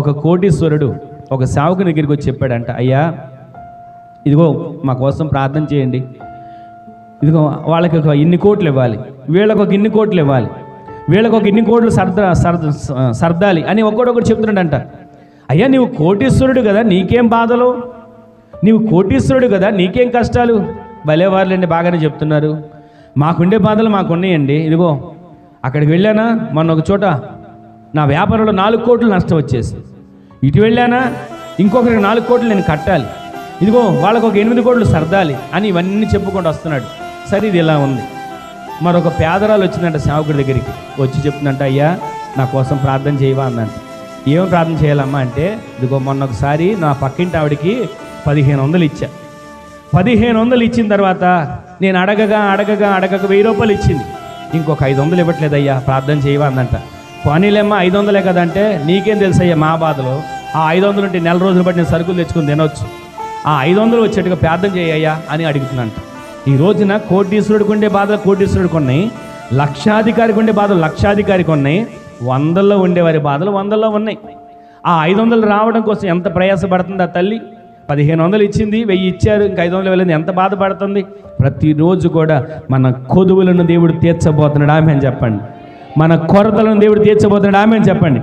ఒక కోటీశ్వరుడు ఒక సేవకుని దగ్గరికి వచ్చి చెప్పాడంట, అయ్యా ఇదిగో మా కోసం ప్రార్థన చేయండి, ఇదిగో వాళ్ళకి ఒక ఇన్ని కోట్లు ఇవ్వాలి, వీళ్ళకి ఒక ఇన్ని కోట్లు ఇవ్వాలి, వీళ్ళకి ఒక ఇన్ని కోట్లు సర్దాలి అని ఒక్కొక్కటి చెప్తున్నాడంట. అయ్యా నీవు కోటీశ్వరుడు కదా, నీకేం బాధలు, నీవు కోటీశ్వరుడు కదా, నీకేం కష్టాలు, భలేవారులండి బాగానే చెప్తున్నారు, మాకుండే బాధలు మాకున్నాయండి. ఇదిగో అక్కడికి వెళ్ళానా మొన్న ఒక చోట నా వ్యాపారంలో 4 కోట్లు నష్టం వచ్చేసి, ఇటు వెళ్ళానా ఇంకొకరికి 4 కోట్లు నేను కట్టాలి, ఇదిగో వాళ్ళకు ఒక 8 కోట్లు సర్దాలి అని ఇవన్నీ చెప్పుకుంటూ వస్తున్నాడు. సరే ఇది ఇలా ఉంది. మరొక పేదరాలు వచ్చిందంట సేవకుడి దగ్గరికి, వచ్చి చెప్తుందంట, అయ్యా నా కోసం ప్రార్థన చేయవా అందంట. ఏం ప్రార్థన చేయాలమ్మా అంటే, ఇదిగో మొన్న ఒకసారి నా పక్కింటి ఆవిడికి 1500 ఇచ్చా, 1500 ఇచ్చిన తర్వాత నేను అడగగా 1000 రూపాయలు ఇచ్చింది, ఇంకొక 500 ఇవ్వట్లేదయ్యా, ప్రార్థన చేయవా అందంట. పోనీలేమ్మా 500 కదంటే, నీకేం తెలుసయ్యా మా బాధలో, ఆ 500 ఉంటే నెల రోజులు బట్టి నేను సరుకులు తెచ్చుకుని తినవచ్చు, ఆ 500 వచ్చేట్టుగా ప్రార్థన చేయయ్యా అని అడుగుతుందంట. ఈ రోజున కోటీశ్వరుడికి ఉండే బాధలు కోటీశ్వరుడికి ఉన్నాయి, లక్షాధికారికి ఉండే బాధలు లక్షాధికారికి ఉన్నాయి, 100లో ఉండేవారి బాధలు 100లో ఉన్నాయి. ఆ 500 రావడం కోసం ఎంత ప్రయాసపడుతుంది ఆ తల్లి. 1500 ఇచ్చింది, 1000 ఇచ్చారు, ఇంకా 500 వెళ్ళింది, ఎంత బాధపడుతుంది. ప్రతిరోజు కూడా మన కొదువులను దేవుడు తీర్చబోతున్నాడు, ఆమె అని చెప్పండి. మన కొరతలను దేవుడు తీర్చబోతున్నాడు, ఆమె అని చెప్పండి.